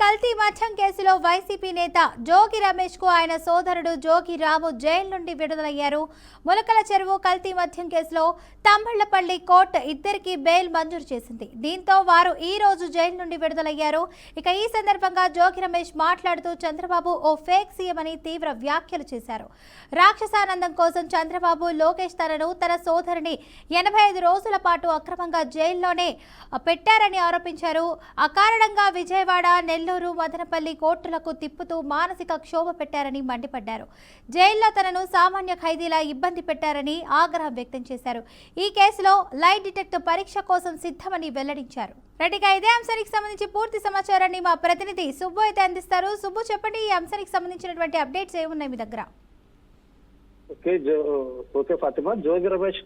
కల్తీ మద్యం కేసులో వైసీపీ నేత జోగి రమేష్ కు ఆయన సోదరుడు జోగి రాము జైలు నుండి విడుదలయ్యారు. ములకల చెరువు కల్తీ మద్యం కేసులో తంబళ్లపల్లి కోర్టు ఇద్దరికి బెయిల్ మంజూరు చేసింది. దీంతో వారు ఈ రోజు జైలు నుండి విడుదలయ్యారు. ఇక ఈ సందర్భంగా జోగి రమేష్ మాట్లాడుతూ చంద్రబాబు ఓ ఫేక్ సీఎం అని తీవ్ర వ్యాఖ్యలు చేశారు. రాక్షసానందం కోసం చంద్రబాబు లోకేష్ తనను తన సోదరుని 85 రోజుల పాటు అక్రమంగా జైల్లోనే పెట్టారని ఆరోపించారు. అకారణంగా విజయవాడ, నెల్లూరు, మదనపల్లి కోర్టులకు తిప్పుతూ మానసిక క్షోభ పెట్టారని మండిపడ్డారు. జైల్లో తనను సామాన్య ఖైదీలా ఇబ్బంది పెట్టారని ఆగ్రహం వ్యక్తం చేశారు. ఈ కేసులో లై డిటెక్టర్ పరీక్ష కోసం సిద్ధమని వెల్లడించారు. రెడ్డిగా ఇదే అంశానికి సంబంధించి పూర్తి సమాచారాన్ని మా ప్రతినిధి సుబ్బు అయితే అందిస్తారు. సుబ్బు, చెప్పండి, ఈ అంశానికి సంబంధించినటువంటి అప్డేట్స్ ఏమున్నాయి మీ దగ్గర? ఓకే ఫాతిమా, జోగి రమేష్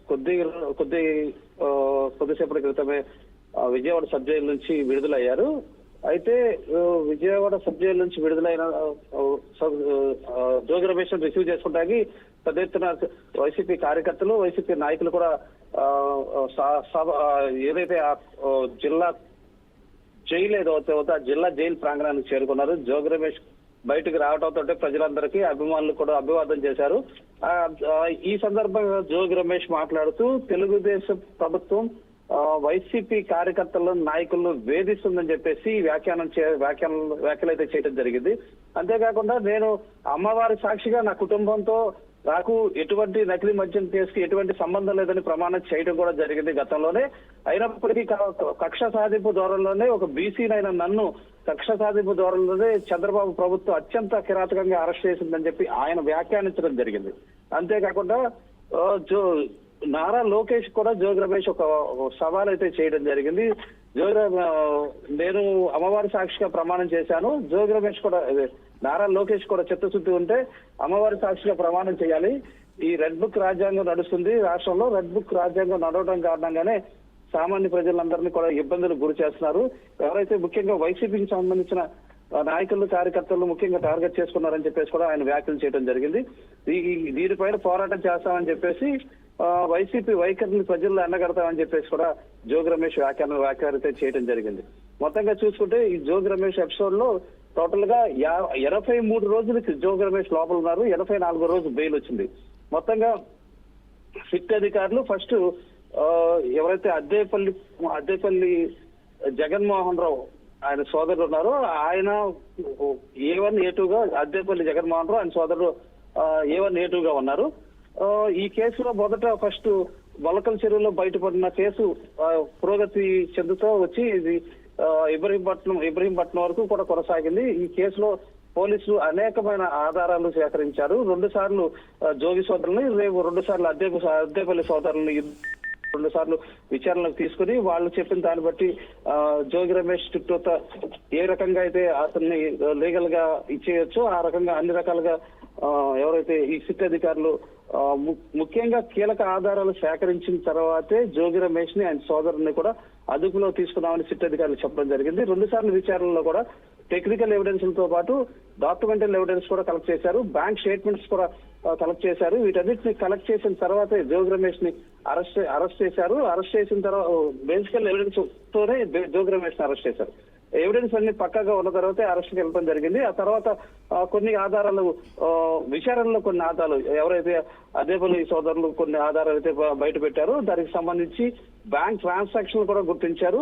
కొద్దిసేపటి క్రితమే విజయవాడ సబ్ జైలు నుంచి విడుదలయ్యారు. అయితే విజయవాడ సబ్ జైలు నుంచి విడుదలైన జోగి రమేష్ రిసీవ్ చేసుకోవడానికి పెద్ద ఎత్తున వైసీపీ కార్యకర్తలు, వైసీపీ నాయకులు కూడా ఏదైతే జిల్లా జైలు ఏదైతే ఆ జిల్లా జైలు ప్రాంగణానికి చేరుకున్నారు. జోగి రమేష్ బయటకు రావడంతో ప్రజలందరికీ అభిమానులు కూడా అభివాదం చేశారు. ఈ సందర్భంగా జోగి రమేష్ మాట్లాడుతూ తెలుగుదేశం ప్రభుత్వం వైసీపీ కార్యకర్తలను, నాయకులను వేధిస్తుందని చెప్పేసి వ్యాఖ్యలైతే చేయడం జరిగింది. అంతేకాకుండా నేను అమ్మవారి సాక్షిగా నా కుటుంబంతో నాకు ఎటువంటి నకిలీ మద్యం కేసుకి ఎటువంటి సంబంధం లేదని ప్రమాణం చేయడం కూడా జరిగింది గతంలోనే. అయినప్పటికీ కక్ష సాధింపు ధోరణిలోనే ఒక బీసీనైన నన్ను కక్ష సాధింపు ధోరణిలోనే చంద్రబాబు ప్రభుత్వం అత్యంత కిరాతకంగా అరెస్ట్ చేసిందని చెప్పి ఆయన వ్యాఖ్యానించడం జరిగింది. అంతేకాకుండా నారా లోకేష్ కూడా జోగి రమేష్ ఒక సవాల్ అయితే చేయడం జరిగింది. నేను అమ్మవారి సాక్షిగా ప్రమాణం చేశాను, జోగి రమేష్ కూడా నారా లోకేష్ కూడా చిత్తశుద్ధి ఉంటే అమ్మవారి సాక్షిగా ప్రమాణం చేయాలి. ఈ రెడ్ బుక్ రాజ్యాంగం నడుస్తుంది రాష్ట్రంలో. రెడ్ బుక్ రాజ్యాంగం నడవడం కారణంగానే సామాన్య ప్రజలందరినీ కూడా ఇబ్బందులు గురి చేస్తున్నారు. ఎవరైతే ముఖ్యంగా వైసీపీకి సంబంధించిన నాయకులు, కార్యకర్తలు ముఖ్యంగా టార్గెట్ చేసుకున్నారని చెప్పేసి కూడా ఆయన వ్యాఖ్యలు చేయడం జరిగింది. దీనిపైన పోరాటం చేస్తామని చెప్పేసి వైసీపీ వైఖరిని ప్రజల్లో ఎండగడతామని చెప్పేసి కూడా జోగి రమేష్ వ్యాఖ్యలైతే చేయడం జరిగింది. మొత్తంగా చూసుకుంటే ఈ జోగి రమేష్ ఎపిసోడ్ లో టోటల్ గా 83 రోజులకి జోగి రమేష్ లోపల ఉన్నారు. 84వ రోజు బెయిల్ వచ్చింది. మొత్తంగా సిట్ అధికారులు ఫస్ట్ ఎవరైతే అద్దేపల్లి జగన్మోహన్ రావు ఆయన సోదరుడు ఉన్నారో ఆయన A1 A2గా, అద్దేపల్లి జగన్మోహన్ రావు ఆయన సోదరుడు A1 A2గా ఉన్నారు. ఈ కేసులో మొదట ఫస్ట్ మొలకల చెరువులో బయటపడిన కేసు పురోగతి చెందుతూ వచ్చి ఇది ఇబ్రహీంపట్నం వరకు కూడా కొనసాగింది. ఈ కేసులో పోలీసులు అనేకమైన ఆధారాలు సేకరించారు. 2 సార్లు జోగి సోదరుల్ని, రేపు 2 సార్లు అద్దేపల్లి సోదరుల్ని 2 సార్లు విచారణకు తీసుకుని వాళ్ళు చెప్పిన దాన్ని బట్టి జోగి రమేష్ చుట్టూత ఏ రకంగా అయితే అతన్ని లీగల్ గా ఇచ్చేయచ్చు ఆ రకంగా అన్ని రకాలుగా ఎవరైతే ఈ సిట్ అధికారులు ముఖ్యంగా కీలక ఆధారాలు సేకరించిన తర్వాతే జోగి రమేష్ ని, ఆయన సోదరుని కూడా అదుపులో తీసుకున్నామని సిట్ అధికారులు చెప్పడం జరిగింది. 2 సార్లు విచారణలో కూడా టెక్నికల్ ఎవిడెన్స్లతో పాటు డాక్యుమెంటల్ ఎవిడెన్స్ కూడా కలెక్ట్ చేశారు. బ్యాంక్ స్టేట్మెంట్స్ కూడా కలెక్ట్ చేశారు. వీటన్నిటిని కలెక్ట్ చేసిన తర్వాతే జోగి రమేష్ ని అరెస్ట్ చేశారు. అరెస్ట్ చేసిన తర్వాత బేసికల్ ఎవిడెన్స్ తోనే జోగి రమేష్ ని అరెస్ట్ చేశారు. ఎవిడెన్స్ అన్ని పక్కాగా ఉన్న తర్వాతే అరెస్ట్ వెళ్ళడం జరిగింది. ఆ తర్వాత కొన్ని ఆధారాలు విచారణలో కొన్ని ఆధారాలు ఎవరైతే అదేపల్లి సోదరులు కొన్ని ఆధారాలు అయితే బయట పెట్టారో దానికి సంబంధించి బ్యాంక్ ట్రాన్సాక్షన్ కూడా గుర్తించారు.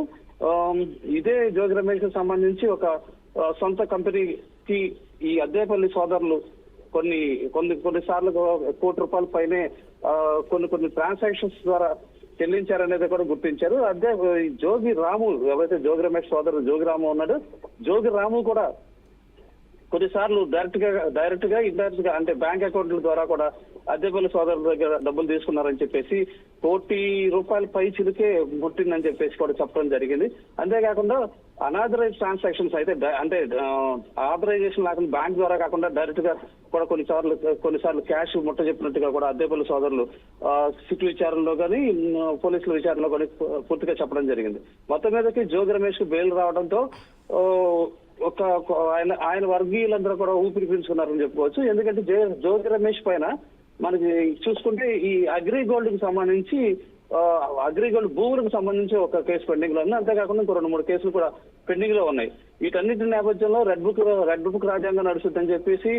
ఇదే జోగి రమేష్ కి సంబంధించి ఒక సొంత కంపెనీకి ఈ అద్దేపల్లి సోదరులు కొన్నిసార్లు ₹1 కోటి పైనే కొన్ని ట్రాన్సాక్షన్స్ ద్వారా చెల్లించారనేది కూడా గుర్తించారు. అదే జోగి రాము, ఎవరైతే జోగి రమేష్ సోదరుడు జోగి రాము ఉన్నాడు, జోగి రాము కూడా కొన్నిసార్లు డైరెక్ట్ గా ఇండైరెక్ట్ గా అంటే బ్యాంక్ అకౌంట్ల ద్వారా కూడా అద్దెపల్లి సోదరుల దగ్గర డబ్బులు తీసుకున్నారని చెప్పేసి ₹1 కోటి పై చిలుకే ముట్టిందని చెప్పేసి కూడా చెప్పడం జరిగింది. అంతేకాకుండా అనాథరైజ్ ట్రాన్సాక్షన్స్ అయితే అంటే ఆథరైజేషన్ లేకుండా బ్యాంక్ ద్వారా కాకుండా డైరెక్ట్ గా కూడా కొన్నిసార్లు క్యాష్ ముట్ట చెప్పినట్టుగా కూడా అద్దెపల్లి సోదరులు సిట్ విచారణలో కానీ పోలీసుల విచారణలో కానీ పూర్తిగా చెప్పడం జరిగింది. మొత్తం మీదకి జోగి రమేష్ కు బెయిల్ రావడంతో ఆయన వర్గీయులందరూ కూడా ఊపిరి పీల్చుకున్నారని చెప్పుకోవచ్చు. ఎందుకంటే జోగి రమేష్ పైన మనకి చూసుకుంటే ఈ అగ్రిగోల్డ్ కి సంబంధించి అగ్రిగోల్డ్ భూములకు సంబంధించి ఒక కేసు పెండింగ్ లో ఉంది. అంతేకాకుండా ఇంకో 2-3 కేసులు కూడా పెండింగ్ లో ఉన్నాయి. వీటన్నిటి నేపథ్యంలో రెడ్ బుక్ రాజ్యాంగం నడుస్తుందని చెప్పేసి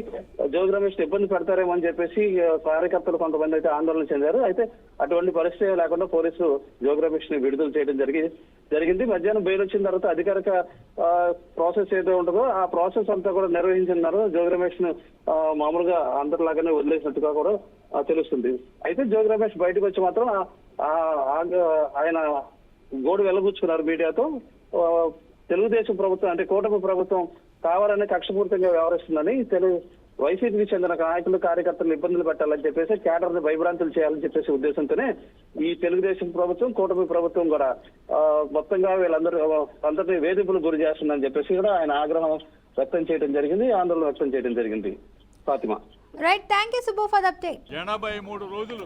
జోగి రమేష్ ఇబ్బంది పెడతారేమో అని చెప్పేసి కార్యకర్తలు కొంతమంది అయితే ఆందోళన చెందారు. అయితే అటువంటి పరిస్థితి లేకుండా పోలీసులు జోగి రమేష్ ని విడుదల చేయడం జరిగింది. మధ్యాహ్నం బెయిల్ వచ్చిన తర్వాత అధికారిక ప్రాసెస్ ఏదో ఉంటుందో ఆ ప్రాసెస్ అంతా కూడా నిర్వహించున్నారు. జోగి రమేష్ ను మామూలుగా అందరిలాగానే వదిలేసినట్టుగా కూడా తెలుస్తుంది. అయితే జోగి రమేష్ బయటకు వచ్చి మాత్రం ఆయన గోడు వెల్లబుచ్చుకున్నారు మీడియాతో. తెలుగుదేశం ప్రభుత్వం అంటే కూటమి ప్రభుత్వం కావాలనే కక్షపూరితంగా వ్యవహరిస్తుందని వైసీపీకి చెందిన నాయకులు కార్యకర్తలు ఇబ్బందులు పెట్టాలని చెప్పేసి క్యాడర్ ని భయభ్రాంతులు చేయాలని చెప్పేసి ఉద్దేశంతోనే ఈ తెలుగుదేశం ప్రభుత్వం కూటమి ప్రభుత్వం కూడా మొత్తంగా అందరినీ వేధింపులు గురి చేస్తుందని చెప్పేసి కూడా ఆయన ఆగ్రహం వ్యక్తం చేయడం జరిగింది, ఆందోళన వ్యక్తం చేయడం జరిగింది. Fatima. Right, thank you Subbu for the update. 83 రోజులు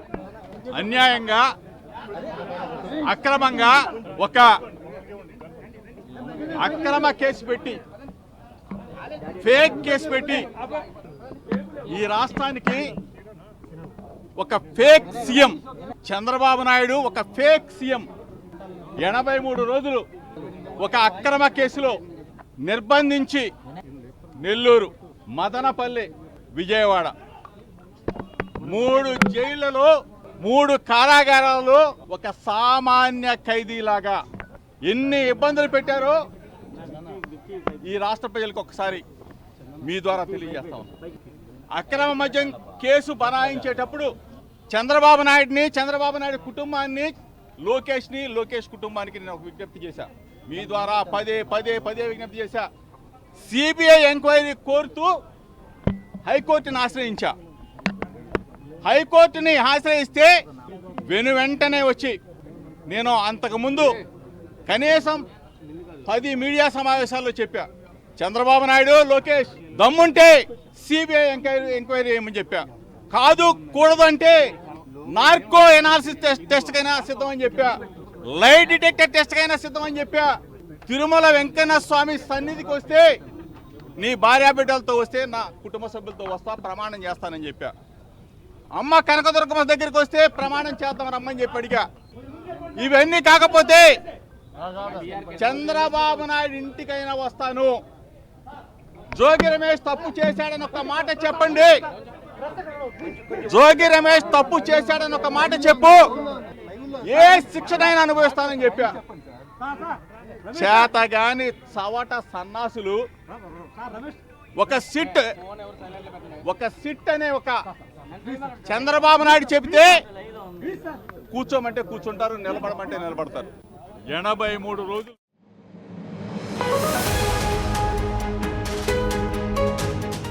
అన్యాయంగా అక్రమంగా ఒక అక్రమ కేసు పెట్టి ఫేక్ కేసు పెట్టి ఈ రాష్ట్రానికి ఒక ఫేక్ సీఎం చంద్రబాబు నాయుడు, ఒక ఫేక్ సీఎం 83 రోజులు ఒక అక్రమ కేసులో నిర్బంధించి నెల్లూరు, మదనపల్లి, విజయవాడ 3 జైళ్లలో 3 కారాగారాలలో ఒక సామాన్య ఖైదీలాగా ఎన్ని ఇబ్బందులు పెట్టారో ఈ రాష్ట్ర ప్రజలకు ఒకసారి మీ ద్వారా తెలియజేస్తా ఉన్నాం. అక్రమ మద్యం కేసు బనాయించేటప్పుడు చంద్రబాబు నాయుడు కుటుంబాన్ని, లోకేష్ కుటుంబానికి నేను ఒక విజ్ఞప్తి చేశా. మీ ద్వారా పదే విజ్ఞప్తి చేశా. సిబిఐ ఎంక్వైరీ కోరుతూ హైకోర్టుని ఆశ్రయించా. హైకోర్టుని ఆశ్రయిస్తే వెంటనే వచ్చి నేను అంతకుముందు కనీసం 10 మీడియా సమావేశాల్లో చెప్పా, చంద్రబాబు నాయుడు, లోకేష్ దమ్ముంటే సిబిఐ ఎంక్వైరీ చేయమని చెప్పా. కాదు కూడదంటే నార్కో ఎనాలిసిస్ టెస్ట్ కైనా సిద్ధం అని చెప్పా, లై డిటెక్టర్ టెస్ట్ కైనా సిద్ధం అని చెప్పా. తిరుమల వెంకన్న స్వామి సన్నిధికి వస్తే నీ భార్యా బిడ్డలతో వస్తే నా కుటుంబ సభ్యులతో వస్తా, ప్రమాణం చేస్తానని చెప్పా. అమ్మ కనకదుర్గమ్మ దగ్గరికి వస్తే ప్రమాణం చేద్దాం రమ్మని చెప్పి అడిగా. ఇవన్నీ కాకపోతే చంద్రబాబు నాయుడు ఇంటికైనా వస్తాను, జోగి రమేష్ తప్పు చేశాడని ఒక మాట చెప్పండి, జోగి రమేష్ తప్పు చేశాడని ఒక మాట చెప్పు, ఏ శిక్షనైనా అనుభవిస్తానని చెప్పా. చేతగాని చవట సన్నాసులు ఒక సిట్ అనే ఒక చంద్రబాబు నాయుడు చెబితే కూర్చోమంటే కూర్చుంటారు, నిలబడమంటే నిలబడతారు. 83 రోజులు